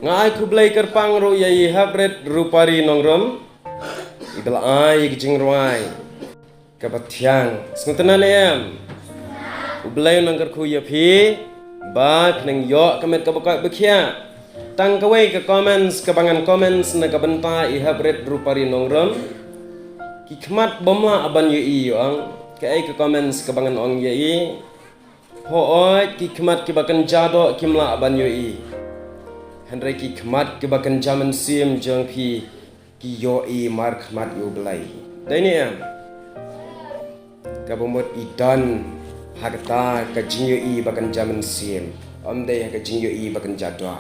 ngai ku blai kerpang ro yai habret rupari nongrom idal ai gijing ruai kapathyang sengtenan em blai nangkar ku yapi bak nang yo kamet kabakak bekhya tang kawai ke comments kabangan comments na kabenta I habret rupari nongrom ki khmat bomla aban yo I ang kai ke comments kabangan ong yai ho oi ki khmat ki bakan jado kimla aban yo I Henry ki khmat ki bakan jaman sim jang phi ki yo I mar khmat yo blai dai ni em ka bomot idan hagta ka jing yo I bakan jaman sim om dai ka jing yo I bakan jadwa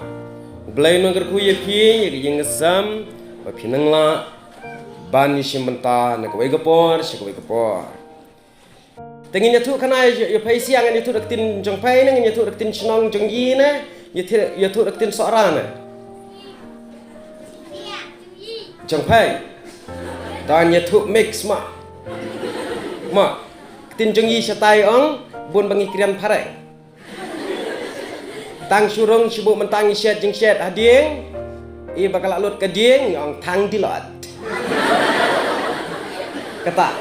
blai no gar ku ye phi ye ying sam ba phinang la ban shim banta na ka wei gapor shi ka wei gapor tengin ya tu kana ye phai siang ni tu dak tin jong phai nang ye tu dak tin chnong jong yi na ye tu dak tin sora na jong phai dan ye tu mix ma tin jong yi satai ong bun bangi krian phare tang surung sibu mentang isyat jing syat hading I bakal alut ke ding ong tang dilot kata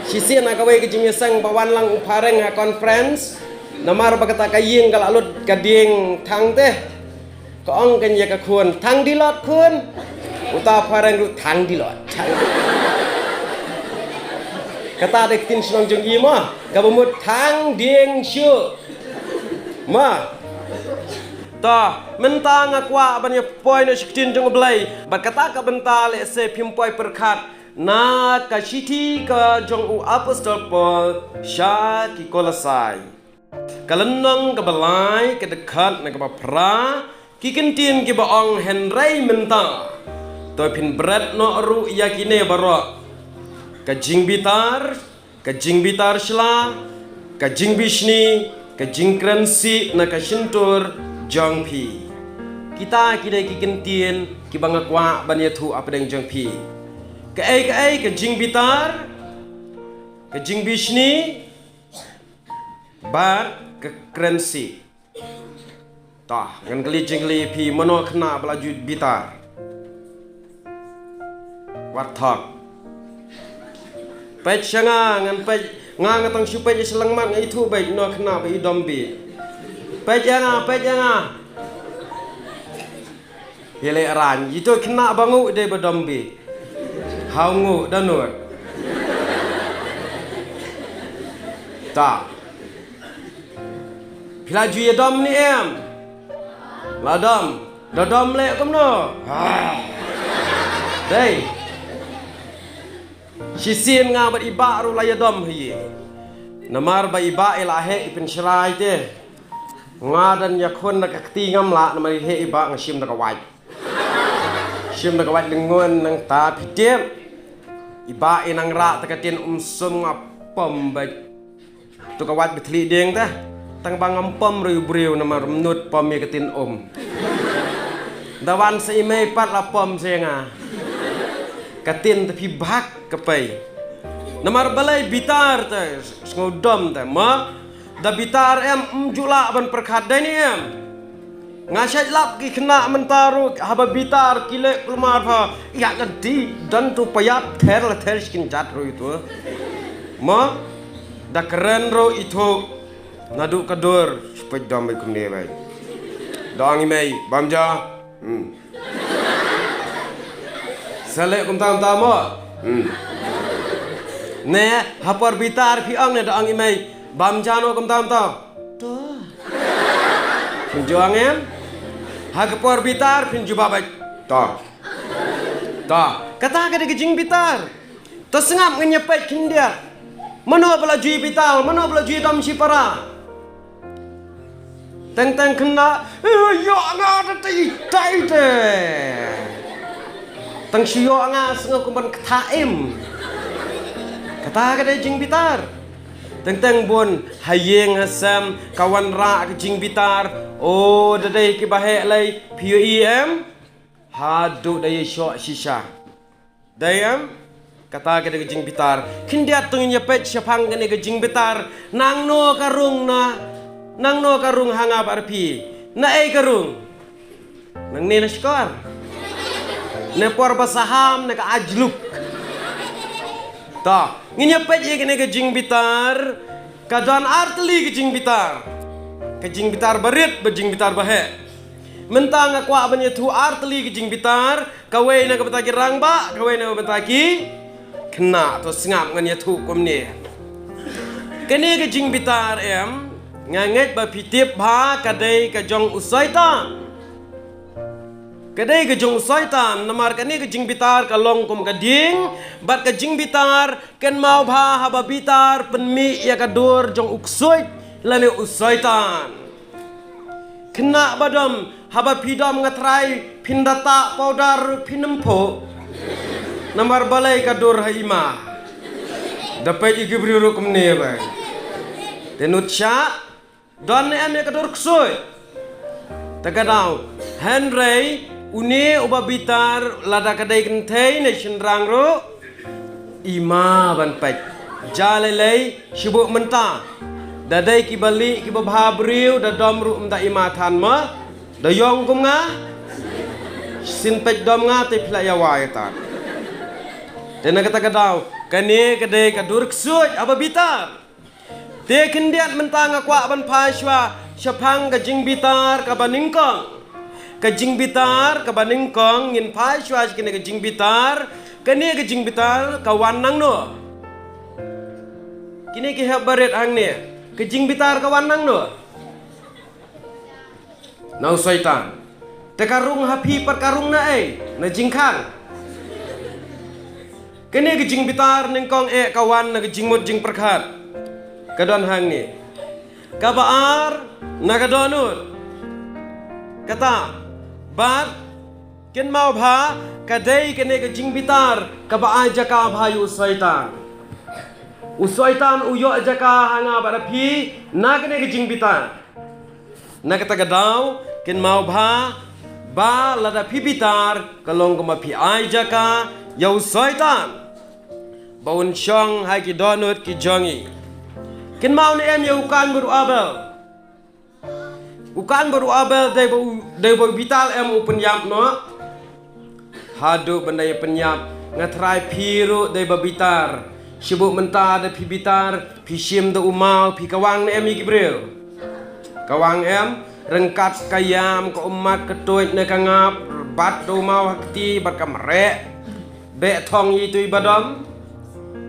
sisi nak kawai ke jing sang bawan lang upareng ha conference namar bakata kaying kal alut ke ding tang teh ko ong kan ya ka khun tang dilot khun uta pareng ru tang dilot kata dek tin snong jong yi ma ka bumut tang ding syu ma ta menta ngakwa ban ye poi no siktin jong blai bat kata ka benta le se phim poi perkhat na ka shiti ka jong u apostol Paul sha ki kolasai kalenong ka balai ka dekat na ka pra ki kentin ki baong henrai menta to phin bread no ru yakine baro ka jing bitar shla ka jing bishni ka jing kransi na ka shintur jong phi kita kidai ki kentin ki bangakwa ban ye thu apdeng jong phi ka ai ka jing bitar ka jing bishni ba ka kransi tah ngan kali jingli phi mano khna blaju bitar wathak pech sanga ngan pech nga tang shu pech selang man ngai thu bai no khna bai dombi pech nga hele ran itu khna bangu de badombi hau ngu danut ta pilaju ye dom ni em ladam dodom le kom no dei sisin nga bat iba ru la ye dom hi namar ba iba ilahe ipin shrai te nga dan yakun nak akti ngam la namar he iba ngashim nak wai shim nak wai lengon nang ta pitiep iba inang ra takatin sum ngapom ba tu ka wat betli deng ta tang bang pom riu briu namar menut pom ye katin dawan se ime pat la pom se nga katin tapi bak kapai namar balai bitar ta ngodom ta ma da bitar em jula ban perkhat dai ni em ngasai lap ki kena mentaru haba bitar kile kelmar pha ya di dan tu payat ther la ther skin jat ro itu ma da keren ro itu nadu kadur supaya dam kum ne bai dang imei bamja Salek kum tam mo ne hapar bitar phi ang ne dang imei bamja no kum tam to Pinjuang em hagapor bitar pinju babai ta kata kada gejing bitar to sengap ngenyepet kindia mano belaju bital mano belaju dam sipara teng kena yo nga tai te teng sio nga sengo kumban ketaim kata kada jing bitar teng bun hayeng asam kawan ra jing bitar oh dadai ki bahe lai PUEM hadu dai syok shisha dayam kata ke jing bitar kindia tungnya pet syapang ke jing bitar nang no karung hanga barpi na ai karung nang ni naskar ne por basaham ne ka ajluk ta nginya pej kene ke jing bitar ka don artli ke jing bitar barit be jing bitar bahe mentang akwa banye thu artli ke jing bitar kawe na ka bataki rangba kawe na bataki kena to sngap nganya thu komni kene ke jing bitar em nganget ba pitip bha kadai ka jong usaitan kadai ke jong usaitan namar kene ke jing bitar ka long kum ka ding bat ka jing bitar ken mau bha haba bitar penmi ya ka dur jong uksoit lane usaitan kena badam haba pidam ngatrai pindata powder pinempo namar balai ka dur haima dapat iki brio kum ne ba tenut sya don em ya ka dur ksoi tagadau Henry une uba bitar lada kadai kentei ne shenrang ro ima ban pek jalelei sibuk menta dadai ki bali ki babha briu da dom ru mta ima than ma da yong kum nga sin pek dom nga te phla ya wa ta tena kata kadau kane kadai kadur ksut aba bitar te kendiat menta nga kwa ban phashwa syapang ka jing bitar ka baningkong kajing bitar kabaning kong ngin pai shwaj kene kajing bitar kene kajing bitar kawan nang no kini ki habaret ang ne kajing bitar kawan nang no nau syaitan tekarung hapi perkarung na na jingkang kene kajing bitar ning kong kawan na kajing mot jing perkhat kadon hang ni kabaar na kadonut kata bat ken mau bha kadai kene ke jing bitar ka ba aja ka bhayu usaitan uyo aja ka hanga barapi na kene ke jing bitar na kata gadau ken mau bha ba lada pi bitar kalong ko mapi aja ka ya usaitan baun shong hai ki donut ki jongi ken mau ne em ya ukan buru abel ukan baru abel dai bo vital em open yap no hadu bandai penyap ngatrai piru dai babitar sibuk menta da pi bitar pi sim da umau pi kawang em igibril kawang em rengkat kayam ko umat ketuit ne kangap bat do mau hakti bat kamre be thong yi tui badam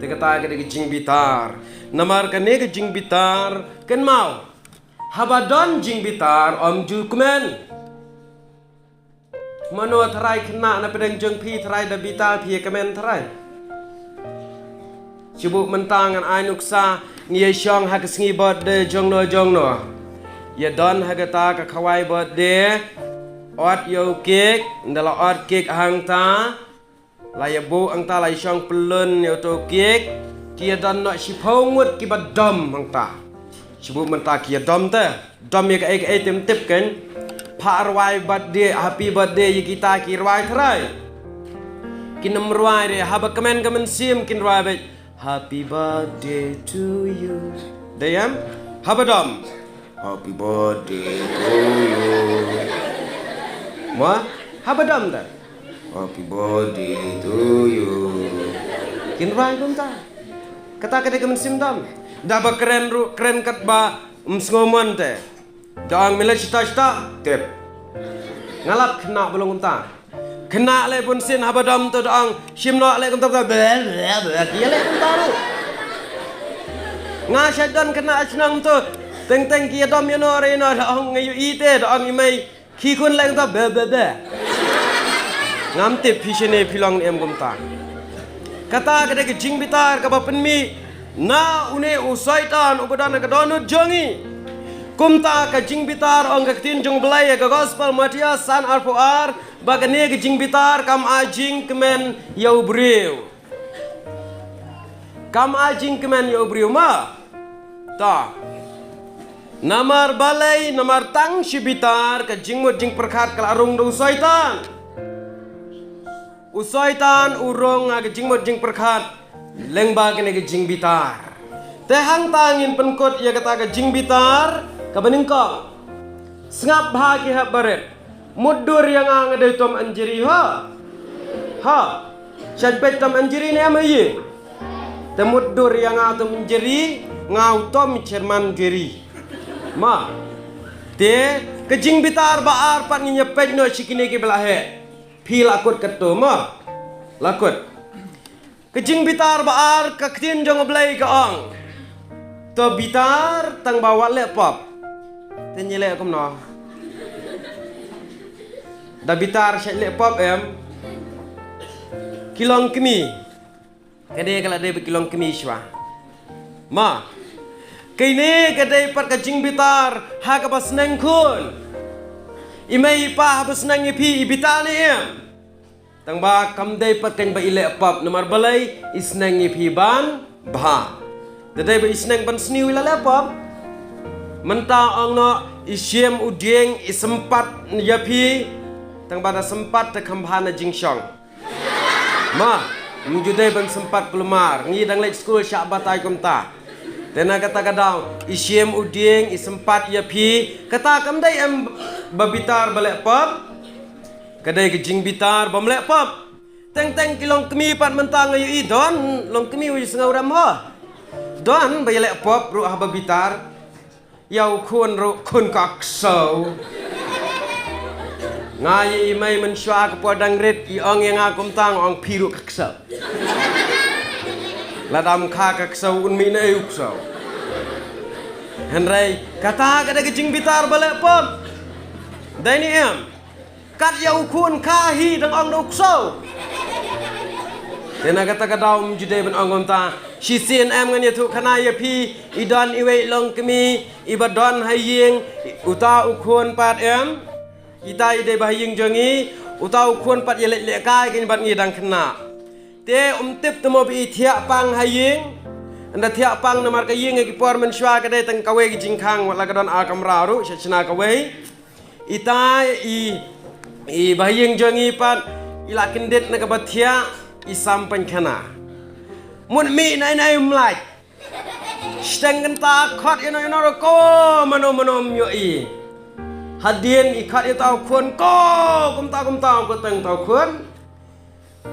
te kata ke jing bitar namar kane ke jing bitar ken mau habadon jing bitar om ju kumen mano tharai khna na pedeng jeng phi tharai da bital phi kemen tharai chibuk mentang an ai nuksa ngie shong ha kesngi birthday jong no ya don ha ta ka khawai birthday ot yo cake ndala ot cake hang ta la ya bu ang ta lai shong pelun yo to cake kia don no shipong ngut ki badom hang ta sebut mentah kia dom ya ka tem tip kan pak rwai birthday happy birthday ye kita ki rwai thrai kinam rwai de haba kemen sim kin rwai be happy birthday to you dayam haba dom happy birthday to you ma haba dom ta happy birthday to you kin rwai dom ta kata kade kemen sim dom daba keren kat ba msngomon te dang mila cita tep ngalap kena belum unta kena le pun sin habadam tu dang simno le kunta dia le kunta ru nga syadan kena asnang tu teng kia dom yo no re no dang ngayu ite dang imai khi kun le kunta ngam te phishene philong em kunta kata kade ke jing bitar ka ba penmi na une usaitan ubadana kadonut jongi kumta ka jing bitar ong ka tin jong belai ka gospel Matias san arfuar bagane ka jing bitar kam ajing kemen yau briu ma ta namar balai namar tang shibitar ka jing mut jing perkhat kala arung do usaitan urung ka jing mut jing perkhat lengba kene ke jing bitar tehang tangin penkot ya kata ke jing bitar ka beningko sngap bha ki ha baret Mudur yang ada tom anjiri ha. Syadbet tom anjiri ni ama ye. Temudur yang ada tom anjiri ngau tom cerman jeri. Ma. Te kejing bitar baar pat nyepet no sikini ke belahe. Pi lakut ketu ma. Lakut. Kejing bitar baar kaktin jong belai ke ong. To bitar tang bawa laptop. Te nyele kom no. Da bitar syek laptop kilong kemi. Kadai kalau dia berkilong kemi sywa. Ma. Kini kadai pat kejing bitar ha ka pasneng kun. Imai pa ha pasneng ipi ibitar ni Tang ba kam dai pat kan ba ile pap nomor balai isneng ipi ban ba. Dadai ba isneng ban sniu ila lapop. Menta ong no isyem udieng isempat yapi tang ba da sempat te kambhana jingshong. Ma, mujudai ban sempat pelumar ngi dang lek school syak batai komta. Tena kata kadang isyem udieng isempat yapi kata kam dai babitar balek pop. Kadai kejing bitar bom lek pop. Teng kilong kemi pat mentang ayu i don long kemi wi sengau ram ho. Don bay lek pop ru ha babitar. Yau kun ru kun kak so. Ngai imai men syua ke podang red i ong yang akum tang ong piru kak so. Ladam kha kak so un mi nei uk so. Henry kata kadai kejing bitar balek pop. Dai ni kat yau kun kahi dang ong dok so. Tena kata kadau jude ben ong ta si sin ngan ya tu kana ya pi idan iwe long kemi ibadon haying uta ukun pat ita ide bahaying jongi uta ukun pat yelek lek kai kin bat ngi dang kena. Te tip temo bi thiak pang haying anda thiak pang namar ka ying ki por men sywa kadai tang kawe ki jingkhang wala kadon a kamra ru syachna kawe ita i bahaying jongi pat ila kindet na kabathia isam pankana mun mi nai mlai steng ta khot ino ko manom yo i hadien i khat i tau khun ko kum tau ko teng tau khun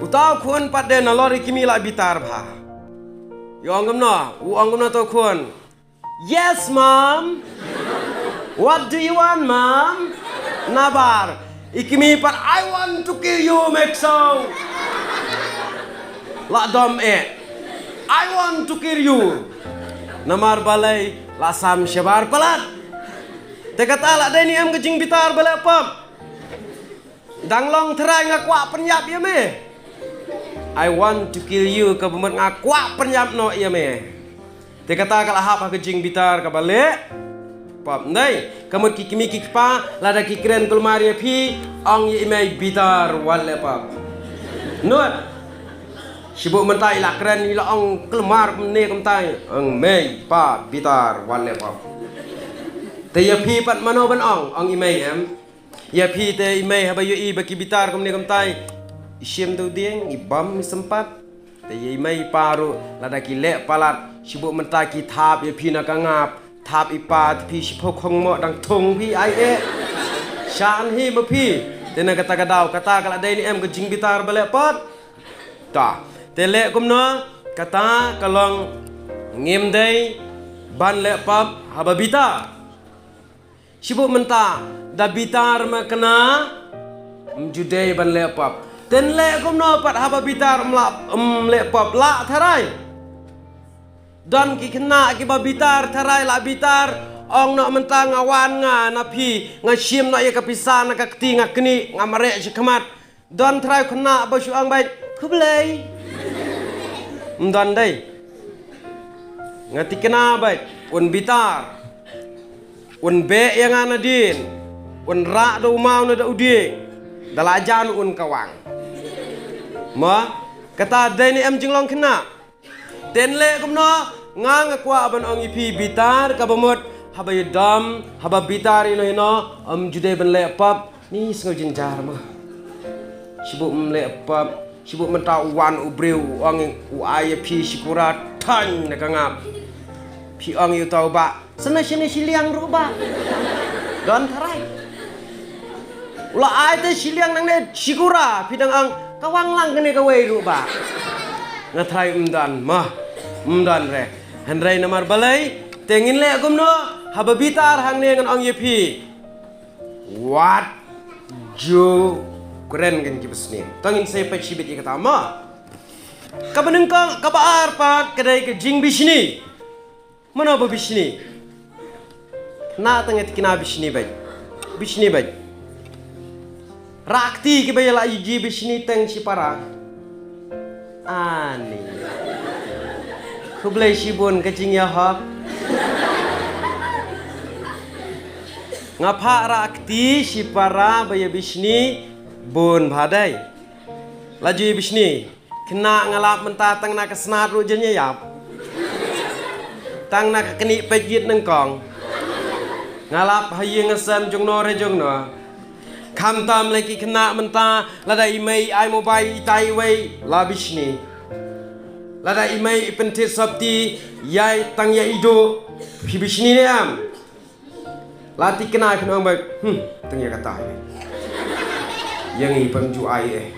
utau khun pat den lori kimi la bitar bha yo angam no tau khun yes mom what do you want mom nabar ikimi pat I want to kill you make so la dom I want to kill you namar balai la sam shabar palat te kata la dai ni kejing bitar balai pam dang long terai ngakwa penyap ya me I want to kill you ka bemet ngakwa penyap no ya me te kata kala hap kejing bitar ka balai pam nai kamut kikimi kikpa la da kikren kulmari pi ong ye mai bitar wal pam not sibuk mentai la keren ila ong kelemar ne komtai ong mei pa bitar wale pa te ya pi pat mano ban ong imei ya pi te imei ha bayu i baki bitar kom ne komtai isyem tu dieng ibam sempat te ya imei paru lada ki lek palat sibuk mentai ki thap ya pi na kangap thap ipa pi sipok khong mo dang thong pi ai shan hi ba pi te na kata kadau kata kala dai ni kejing bitar bale pat ta Telek kumno kata kalong ngim day ban le pap haba bitar. Sibuk menta da bitar makna mjudai ban le pap. Ten le kumno pat haba bitar mlap le pap la tharai. Don ki kena ki ba bitar tharai la bitar ong no menta ngawan nga napi ngasyim no ya kapisan na kakti ngakni ngamare si khamat. Don tharai kena ba syuang bai kublai. Mdan dai ngati kena baik un bitar un be yang ana din un ra do mau na da udi dalajan un kawang ma kata dai ni jinglong kena ten le kumno ngang kwa ban ong ipi bitar ka bamot haba yadam haba bitar ino jude ban le pap ni sngau jinjar ma sibuk le pap sibuk mentau wan ubreu ong uai pi sikura tan nakangap pi ong yu tau ba sana sini siliang ruba don tharai ulah ai te siliang nang ne sigura pidang ang kawang lang kene kawai ru ba ngathai umdan re handrai namar balai tengin le agumno hababitar hang ne ngan ong yepi what jo keren kan kibesni tangin saya pa chibit ikata ma kabanengkang kabaar pa kadai ke jing bisni mana ba bisni na tanget kina bisni bai rakti ke bayala iji bisni teng si para ani kublai sibun ke jing ya hak ngapa rakti si para baya bisni bun badai laju bisni kena ngalap mentah tang nak senat rujanya yap tang nak keni pejit neng kong ngalap hayi ngesem jong no re jong no kam tam lagi kena mentah lada imei ai mobile itai wei labishni lada imei pentit sabti yai tang ya ido pibishni ne am lati kena kena bak tang ya kata yang i pengju ai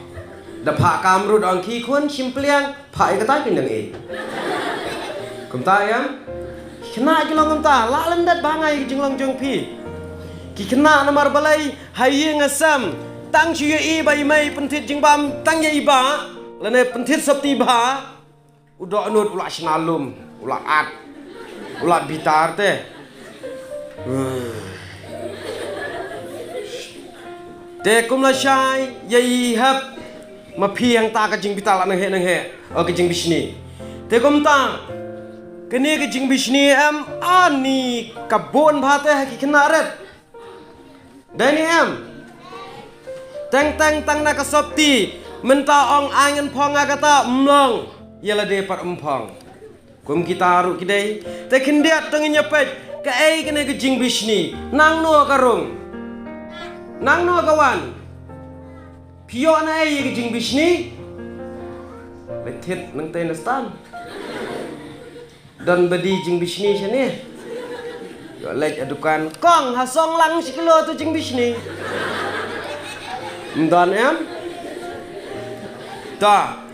da pha kamru dong ki khun simpliang pha kata kin dang kum ta yam kena kilong kum ta la lendat bangai jinglong jong pi ki kena namar balai hayi ngasam tang chu i bai mai pentit jingbam tang ya iba lane pentit sabti ba udo anut ula snalum ula at ula bitar te te kum la shai yai hap ma phiang ta ka jing bital nang he o ka jing bisni te kum ta kene ka jing bisni am ani kabon bhate ki kena ret dani am tang na ka sabti menta ong angen phong kata mlong yala de par umpong kum kita ru kidai te kindiat tangin nyapet ka ai kene ka jing bisni nang no karung nang no kawan pio na ai ka jing bisni betit nang tay nastan dan bedi jing bisni sini yo lek adukan kong hasong lang sikilo tu jing bisni dan em ta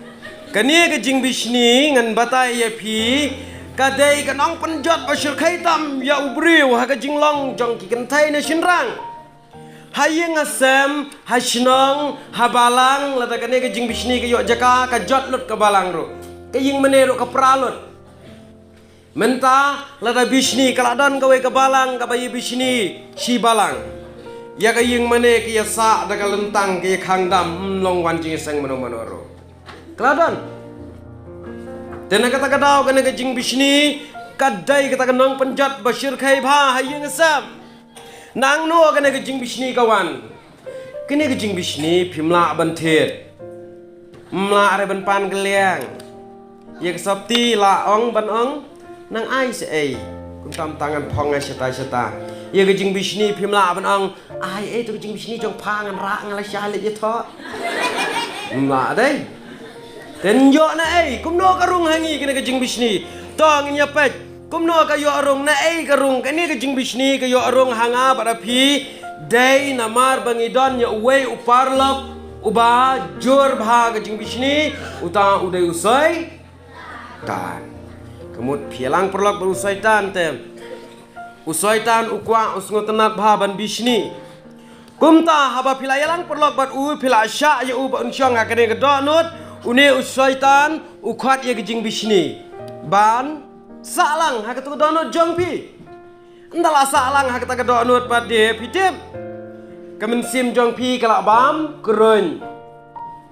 kani ka jing bisni ngan batai ya pi kadai ka nong penjot basyur khaitam ya ubriu ha ka jing long jong ki kan thai na shinrang hayeng asem hasnong habalang lata kani ka jing bisni ka yo jaka ka jot lut ka balang ru ka ying menero ka pralut menta lada bisni kaladon kawe ke balang ka bayi bisni si balang ya ka ying mane ki ya sa da ka lentang ki khang dam long wan jing sang mano manoro kaladon tena kata kadau kana ka jing bisni kadai kata kanong penjat basyir khai bha hayeng sam nang no kana ka jing bisni kawan kini ka jing bisni phimla banthit mla are ban pan geliang ya ka sabti la ong ban ong nang ai se ai kum tam tangan phong ai seta ye ge jing bisni phimla ban ang ai tu jing bisni jong phangan ra ngala sha le ye tho mla dai ten yo na ai kum no karung hangi kene ge jing bisni tong nya pet kum no ka yo arung na ai karung kene ge jing bisni ka yo arung hanga pada phi dai namar bangidon ya uwe uparlop uba jor bha ge jing bisni uta udai usai tan kemud pialang perlok berusaitan tem usaitan ukwa usngotenat baban bisni kumta haba pilayalang perlok bat pila sya ya ba unsyong akane gedonut une usaitan ukwat ya gejing bisni ban salang ha ketu gedonut jongpi ndala salang ha keta gedonut pade pitip kemensim jongpi kala bam kurun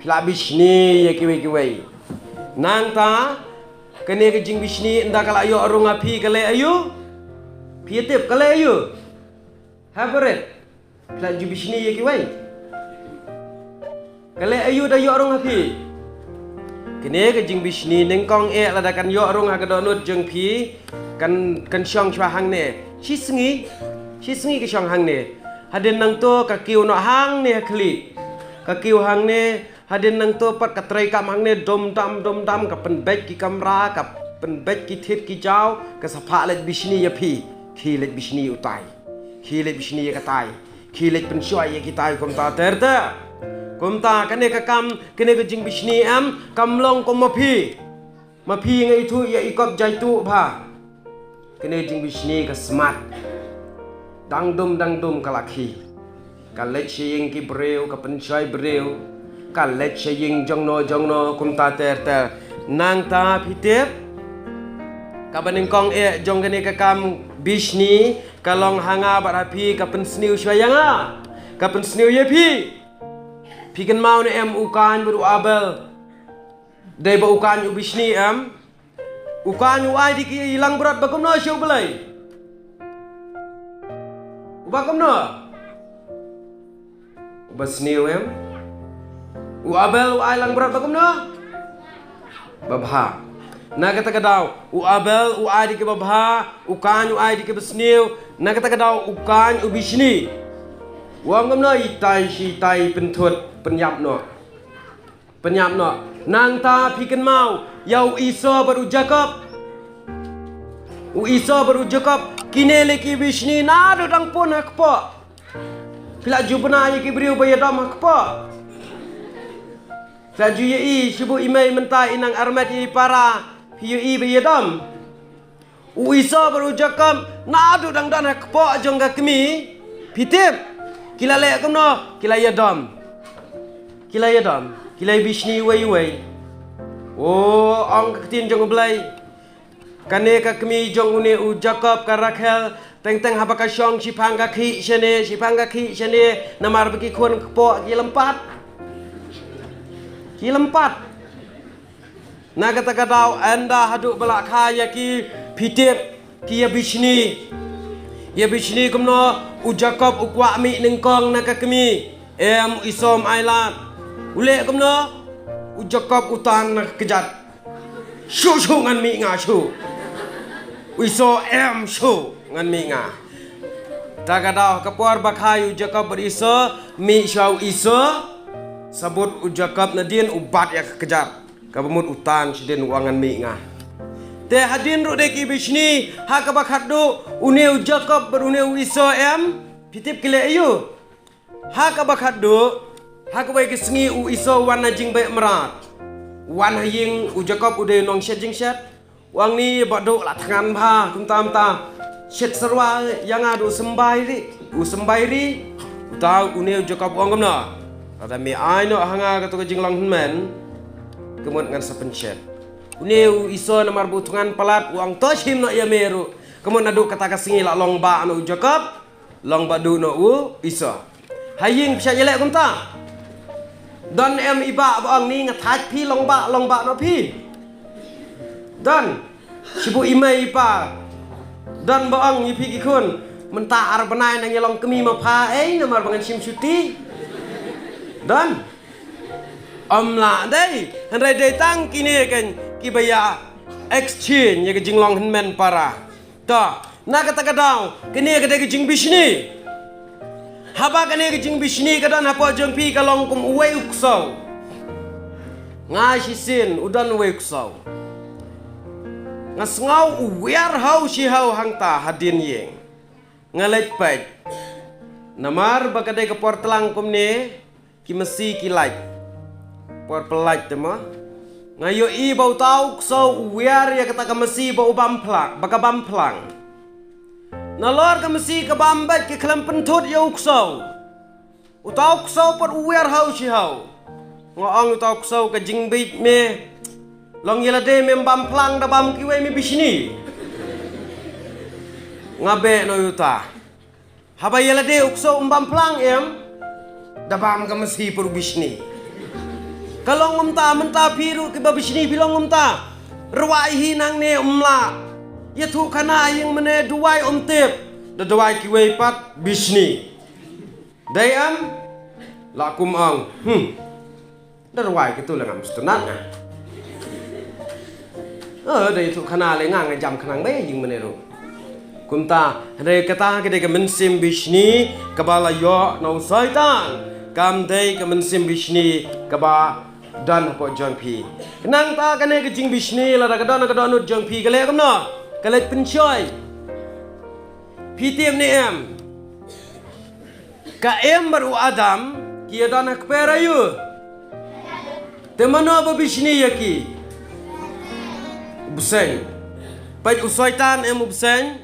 pila bisni ya kiwe nang ta kene ke jing bisni nda kala ayo arung api kale ayu pietip kale ayu habret kala jing bisni ye kiwai kale ayu da yo arung api kene ke jing bisni nengkong la da kan yo arung ha kadonut jeng pi kan syong chwa hang ne chi sengi ke syong hang ne haden nang to ka kiu no hang ne khli ka kiu hang ne hadin nang to pat katrai kam hang ne dom dam ka penbek ki kamera ka penbek ki thit ki jaw ka sapha le bisni ya phi khi le bisni utai khi le bisni ya katai Kilit pensyoy kita kumta terta. Kumta kene ke kam kene ke jing bisni am kamlong kom mapi. Mapi ngai itu ya ikop jaitu ba. Kene jing bisni ke smart. Dangdum kalaki. Kalet shing ki breu ke pensyoy breu. Kalet shing jongno kumta terta. Nang ta pitip. Kabaning kong jong kene ke kam bisni kalong hanga barapi kapen sniu syayanga. Kapen sniu ye pi. Pikan mau ni ukan beru abel. Dai ba ukan bisni ukan ai di hilang berat bakum no syau belai. Bakum no. Basniu abel ai lang berat bakum no. Babha. Na kata kadau abel ai di ke babha, ukan ai di ke basniu. Na kata kadau ukan bisni. Wang ngam no itai si tai pentut penyap no. Nang ta pikan mau yau iso baru jakap. Iso baru jakap kine leki bisni na do dang pun hakpa. Pila jubna ye ki briu bayadam hakpa. Saju ye sibu imai mentai inang armat i para piu i bayadam. Iso baru jakap na do dang dan hakpa jongga kemi. Pitip kila lek kumno kila yadam. Kila bisni way. Oh, ang katin jong belai. Kane ka kami jong une u Jacob ka Rakhel teng habaka syong sipang ka khi shane namar bagi kon po ki lempat. Na kata kadau anda haduk balak khaya ki pitip ki ya bisni. Ya bisni kumno u Jacob u kwa mi nengkong na ka kami isom ailat. Ule kumno Jacob utang nak kejat. Shu ngan mi nga shu. Iso shu ngan mi nga. Tagadau kapor bakhayu Jacob beriso mi syau iso sabut Jacob nadin ubat ya kejat. Kabamut utang sidin wangan mi nga. Te hadin ru deki bisni ha kabakhat du une Jacob berune iso pitip kile ayu. Ha kabakhat du Hakawai ke sengi iso wana jing baik merat. Wan haying Jacob udah nong shet jing shet. Wang ni badok lah tangan bah kumta shet serwa yang adu sembai ri. Utau une Jacob wang kamna. Kata mi ai no hanga kata jing long men. Kemudian ngan sapen shet. Une iso namar butungan palat wang toshim no ya meru. Kemudian adu kata kesengi lah long ba no Jacob. Long badu no iso. Haying bisa jelek kumta. Dan iba bang ni ngataj pi long ba no pi. Dan sibu imai ipa. Dan bang ipi kikun menta ar benai nang long kemi ma pha namar bangan sim suti. Dan la dai handai dai tang kini kan ki baya exchange ye jing long men para. Ta na kata kadau kini kata jing bisni. Haba kane kejing bisni kadan apa jeng pi kalong kum uwe uksau. Ngasisin udan uwe uksau. Ngasngau uwer hau si hau hangta hadin yeng. Ngalait pait. Namar bakadai ke por telang kum ne ki mesi ki light. Por pelait tema. Ngayo i bau tau uksau uwer ya kata ke mesi bau bamplang, baka bamplang. Nalor ka mesi ka bambat ke kelam pentut ya uksau. Utau uksau per uwer hau si hau. Ngoong utau uksau ka jingbit me. Long yelade me bamplang da bam kiwe me bisni. Ngabe no yuta. Haba yelade uksau bamplang da bam ka mesi per bisni. Kalau ngumta menta piru ke bisni bilang ngumta. Ruwai nang ne umla. Ya tu kana yang mana duai tip da duai kiwe pat bisni. Dayam lakum ang da duai kitu lang am stunat na. Dai tu kana le ngang jam kanang be yang mana ru. Kumta dai kata ke dai mensim bisni kabala yo no saitan. Kam dai ke mensim bisni kaba dan apa jong pi. Kenang ta kane ke jing bisni la da kadon jong pi kale kam no. Kalet pensyoy. Pitip ni Kaem baru Adam kia dana keperayu. Temano apa bisni yaki? Ubseng. Pai usaitan ubseng.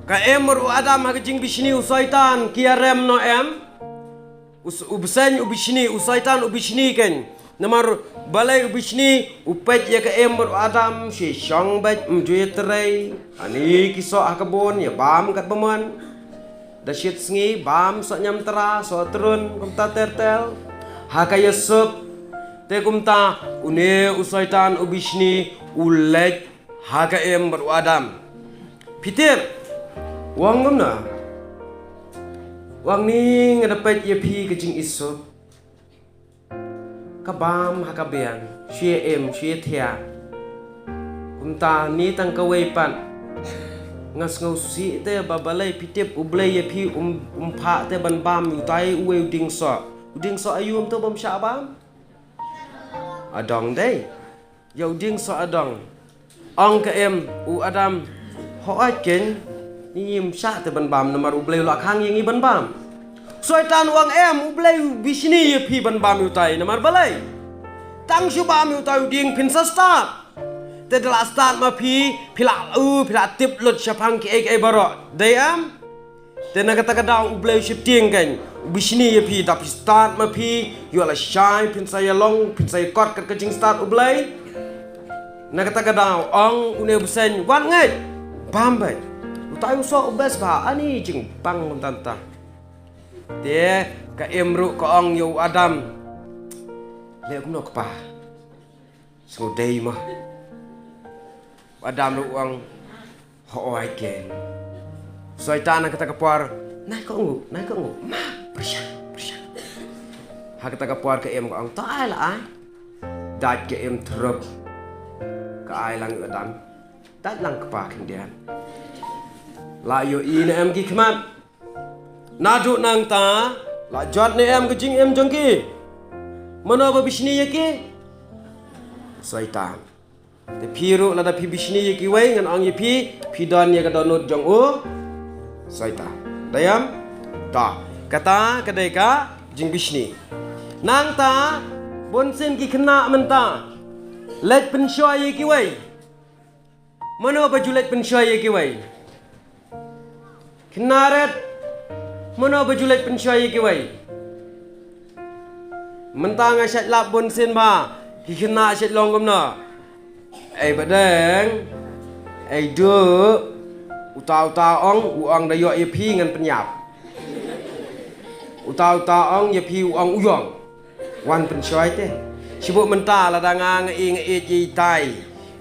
Kaem baru Adam hagajing bisni usaitan kia rem no em. Ubseng ubisni usaitan ubisni ken. Namar balai ubisni upet ya kaem baru Adam si syang bet mjuetrai. Ani kisah akabon ya bam kat beman. Dasyit sengi bam so nyam tera so terun kumta tertel hakaya sup te kumta une usaitan ubisni ulek hakaem baru Adam pitir wang gumna wang ni ngadapet ye pi kecing isup kabam hakabean shie shie thia kumta ni tang kawaipan ngas ngau si te babalai pitip ublai ye pi pha te ban bam utai uwe uding so ayum to bam sha bam adong dei yo uding so adong ong ka em u Adam ho ai ken ni yim sha te ban bam namar ublai la khang yengi ban bam soitan wang em ublai bisni ye pi ban bam utai namar balai tang shu bam utai uding pin sa start te dala start ma pi pila tip lut syapang ki ek baro dayam te na kata kadang ublay shifting kan bisni ye pi tapi start ma pi yo la shine pin saya long pin saya kot kat kajing start ublay na kata kadang ong une busen wan ngai bambai utai uso ubes ba ani jing pang tanta te ka emru ko ong yo Adam le kuno pa so day ma Adam ruang ho ai ken. Soitan kata kapar, nai ko ngu, ma persya. Ha kata kapar ke em ko ang taai la ai. Dat ke em trup. Ka ai lang Adam. Dat lang kapa kendian. La yo in em ki kmat. Nadu nang ta, la jot ne em kejing em jongki. Mana ba bisni yaki? Soitan. Te piru lada pi bisni yaki wei ngan ang pi don ya kadonut jong u saita dayam ta kata kadai ka jing bisni nang ta bonsen ki kena menta let penshoy yaki wei mano baju let penshoy yaki wei kinaret mano baju let penshoy yaki wei menta ngasat lap bonsen ba ki kena sat longgom na ai badang ai du uta ong uang dayo ye pi ngan penyap uta ong ye pi uang uyong wan pensoi te sibuk menta la danga ngi ji tai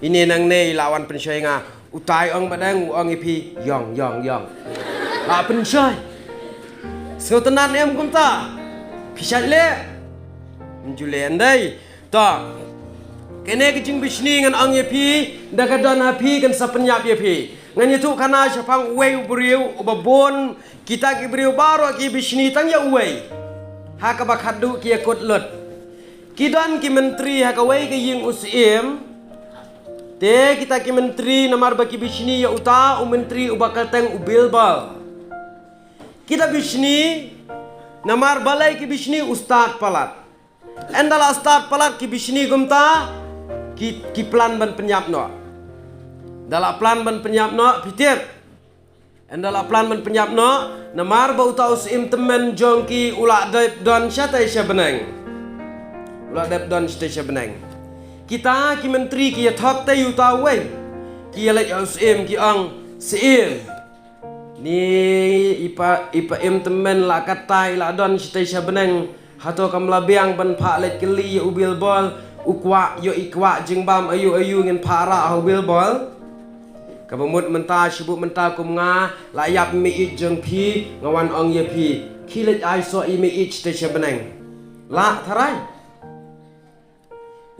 ini nang nei lawan pensoi nga utai ong badang uang ye pi yong la pensoi so tenan em kumta pisat le menjulen dai ta kene kecing bisni ngan ang ye pi dakadon hapi kan sapenyap ye pi ngan itu kana syapang wei beriu babon kita ki beriu baro ki bisni tang ya wei ha ka bakhadu ki kot lut kidon ki menteri ha ka wei ki ying usim te kita ki menteri namar baki bisni ya uta menteri ubakal tang ubilbal kita bisni namar balai ki bisni ustad palat endala ustad palat ki bisni gumta ki plan ban penyap no dalam plan ban penyap no pitir dalam plan ban penyap no namar bau tau sim temen jongki ulak dep don syata isya beneng ulak dep don syata beneng kita ki menteri ki thok te yu tau we ki lek sim ki ang sim ni ipa im temen la katai la don syata beneng hato kam labiang ban pha lek keli ubil bol ukwa yo ikwa jing bam ayu ngin para au bil bol kabamut menta sibuk menta kum nga layap mi it jeng pi ngawan ong ye pi kilet ai so i mi it te beneng la tharai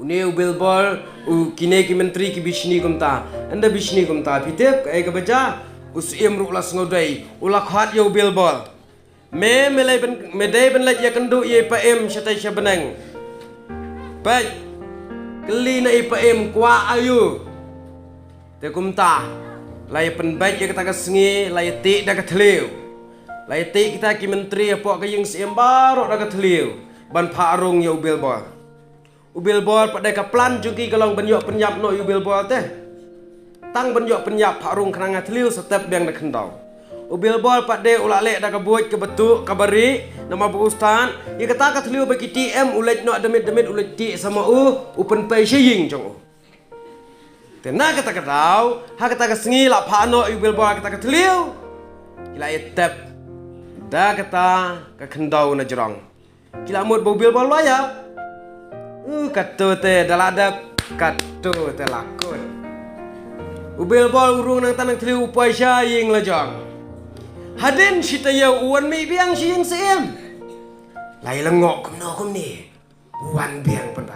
une bil bol u kine ki menteri ki bisni kumta anda bisni kumta pitep ai ka baja us imru la sngodai ula khat yo bil bol me melai ben medai ben lek ya kendu ye pa em syata beneng pai keli na ipaem kwa ayu te kumta lay penbaik ya kata kesengi lay ti dah ketleu lai ti kita ki menteri apa ke yang siem baru dak teliu ban pharung ya ubil bol pada ka plan jungki galong benyok penyap no ubil bol teh tang benyok penyap pharung kenanga teliu step yang dak kendau ubil bol pada ulak lek dak buat ke betuk kabari nama bu ustaz ya kata ka teliu bagi TM ulet no demit ulet ti sama open pay shing jong tena kata tau ha kata ka sengi la phano ubil bol kata ka teliu kila etep da kata ka kendau na jerong kila mut ubil bol ya kata te daladap kata te lakon ubil bol urung nang tanang teliu upai syaying la jong hadin sita ya uan mi biang siyang siem lai lengok kum ni uan biang pan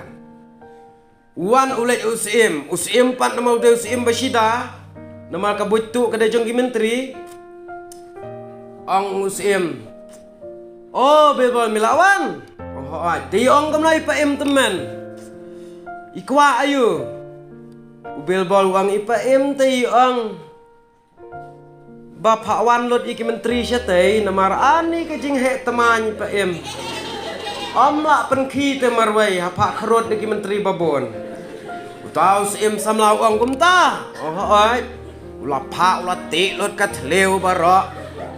uan ulet usim pat nama udah usim basida nama kabutu kada jong ki menteri ong usim oh bebol milawan oh ti ong kam lai pa teman ikwa ayu ubil bol uang ipa ti ong Bapak wan lot iki menteri syatay namar ani ke jing hek teman pa Omla penki te marway hapak kerot iki menteri babon utau sim samlau ong kumta oi ula pak ula ti lot kat leu barok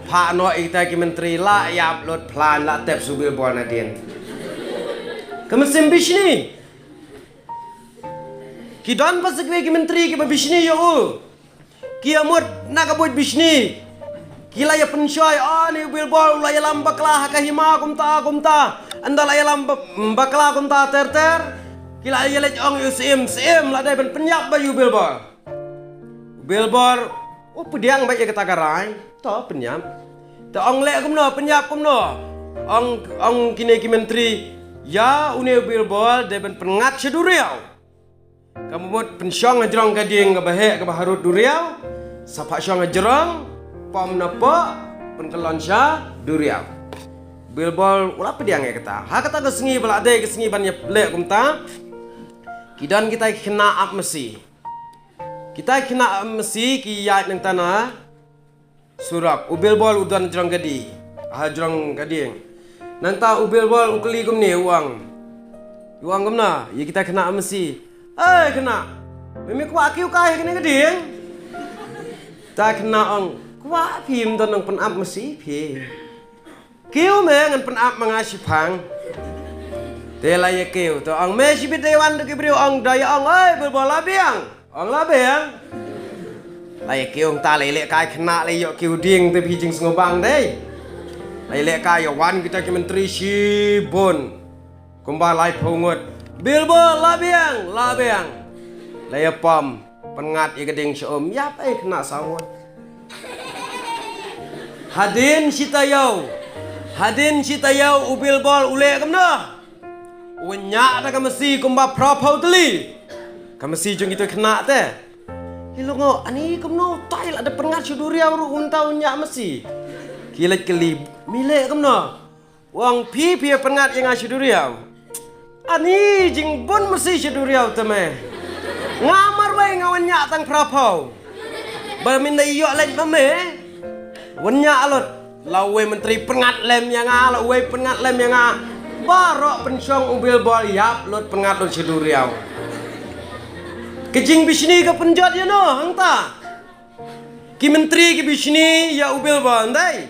pak no ita ki menteri la yap lot plan la tep subil bon adin kemesim bishni kidan pasakwe ki menteri ki bishni yo Kia mut nak kabut bisni. Kila ya pensoi ni bilbol la ya lambaklah kahima kumta. Anda la ya lambaklah kumta ter. Kila ya lej ong sim la dai ben penyap bayu bilbol. Bilbol pediang baik ya kata karai. To penyap. To ong lek kumno penyap kumno. Ong kini ki menteri ya uni bilbol dai ben pengat seduriau. Kamu mut pensyong ngejrong gading ngebahek ke baharut duriau. Sapak syong ngejrong pom napa penkelon sya duriau. Bilbol ulah pediang ya kata. Ha kata ke sengi bala ade ke sengi ban ya lek kumta. Kidan kita kena ap mesi. Kita kena ap mesi ki yat nang tanah surap. Bilbol udan jrong gadi. Ha jrong gading. Nang ta bilbol ukeli kum ni uang. Uang kumna, ya kita kena ap mesi. Kena. Mimi kuat kiu kai kena gading. Tak kena ong kuat phim ton nang penap mesi phi. Kiu me ngan penap mangasi phang. Tela ye kiu to ong me si bidewan de kibriu ong daya ong bilbol labiang. Ong labiang. Lai kiu ta lai lek kai kena lai yo kiu ding te phi jing ngobang dei. Lai lek kai yo wan kita ki menteri si bon. Kumba lai phungut. Bilbol labiang. Laya pom pengat ya geding syom yap kena sawon. Hadin sitayau ubilbol ule kamna. Wenyak ta kamasi kumba propau teli. Kamasi jung itu kena te. Hilongo ani kamno tail ada pengat suduriau ru untau nyak mesi. Kilet kelib milek kamna. Wang pi pengat yang asuduriau. Ani jing bun mesi suduriau teme. Ngamar bae ngawanyak tang prapau. Berminda iyo lej mame. Wanyak alot. Lawe menteri pengat lem yang lawe pengat lem yang barok pensyong ubil bol yap lot pengat lot seduriau. Kejing bisni ke penjat ya no hangta. Ki menteri ki bisni ya ubil bol ndai.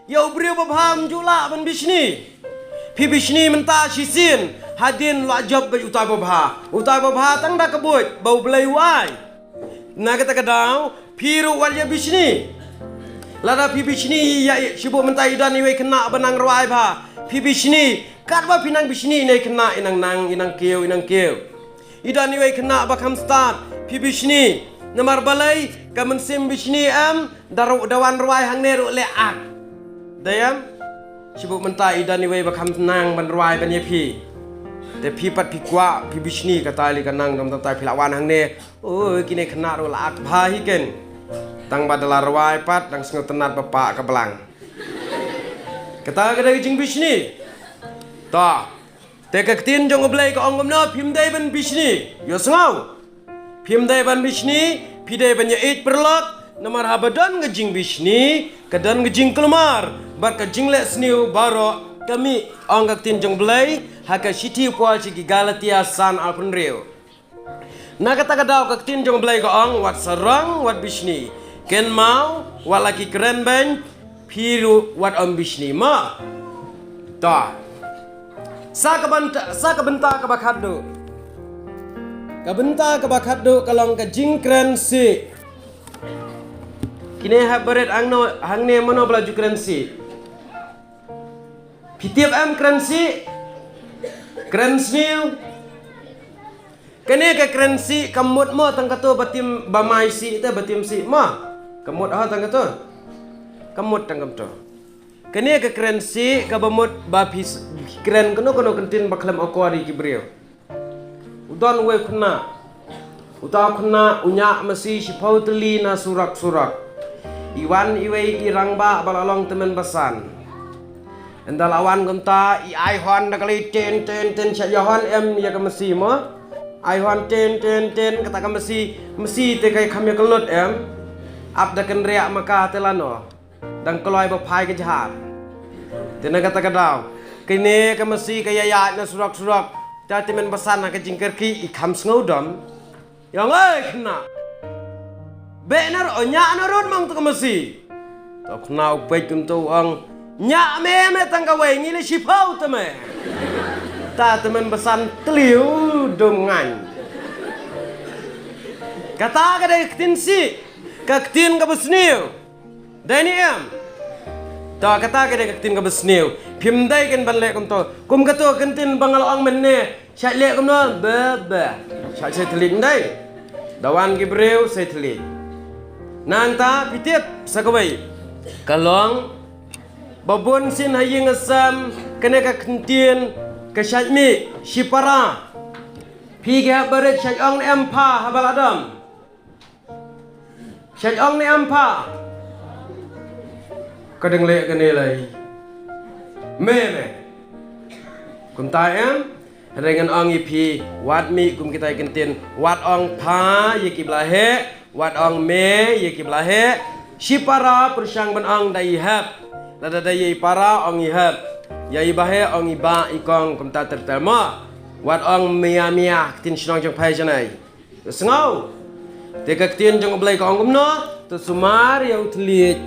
Ya ubriu babham jula ban bisni. Pi bisni menta sisin. Hadin wajib bagi utai babha tang dah kebut bau belai wai na kata kadau piru walya bisni lada pi bisni ya sibuk mentai dan iwe kena benang ruai ba pi bisni kat ba pinang bisni ne kena inang kieu idan iwe kena ba kam start pi bisni namar balai kamen sim bisni dawan ruai hang neru le ak dayam sibuk mentai dan iwe ba kam nang ban ruai ban ye piแต่พี่ปัดพี่กว่าพี่บิชนี่ก็ตายเลยกันนั่งดมตายพี่ละวันหังเน่โอ้ยกินในขนาดเราละอักพาฮิเกนตั้งบัดลารวายปัดดังสงบตนัดbapakกะบลังกะตากะได้จริงบิชนี่ต่อแต่กะตินจงกะเบลยก็องกำเนาพิมได้บันบิชนี่อยู่สงเอาพิมได้บันบิชนี่พี่ได้บันยาอิดประหลอดnamar habadan ngejing bish ni kadan ngejing kelemar bat ka jingle sniu baro kami ong ka tin jong blai ha ka shiti pol chi Galatia san alpun reu na kata ka daw ka tin jong blai ka ong wat sarang wat bishni ken mau walaki keren ben piru wat om bishni ma ta sa ka benta ka bakhadu kabenta ka bakhadu kalong ka jingkren si kini ha beret hangne mono bla jukren si pitiap am kren si kren sniu kene ka kren si kamut mo tang kato batim bamai si te batim si ma kamut ha tang kato kamut tang kamto kene ka kren si ka bamut bapis kren kono kentin baklam akwari kibriyo udon we khuna unya masih sipau teli na surak iwan iwe irangba balalong temen basan endalawan gonta I hon nakali ten syahon em ya ka masih mo I hon ten kata ka masih te kai khamya kelut em abda ken riak maka telano dang keloi ba phai ke jahat tena kata kadaw kini ka masih kaya ya na surak ta temen basan na ka jingker ki ikham sngodam yang kena benar onya narun mang tu kamasi to kena upet kum tu ang nya me tangka we ngile sipau teme ta temen besan teliu dongan kata ka de ktin si ka ktin ka besniu dani em to kata ka de ktin ka besniu phim dai ken ban le kum to kum ka to kentin bangal ang menne chat le kum no be chat se telik dai dawan gibreu se telik nanta pitip sakawai kalong babon sin haying asam kene ka kentien ka syajmi shipara piga baret syajong ni empa habal adam syajong ni empa kadang le kene lai me kum ta em dengan ong ipi wat mi kum kita kentien wat ong pa yiki blahe wat ong me ye kiblahe shipara persyang ban ong dai hab lada dai para ong ihab yai bahe ong iba ikong kumta tertelma wat ong mia tin snong jong pai janai sngau te ka tin jong blai ka ong kumno to sumar ya utliet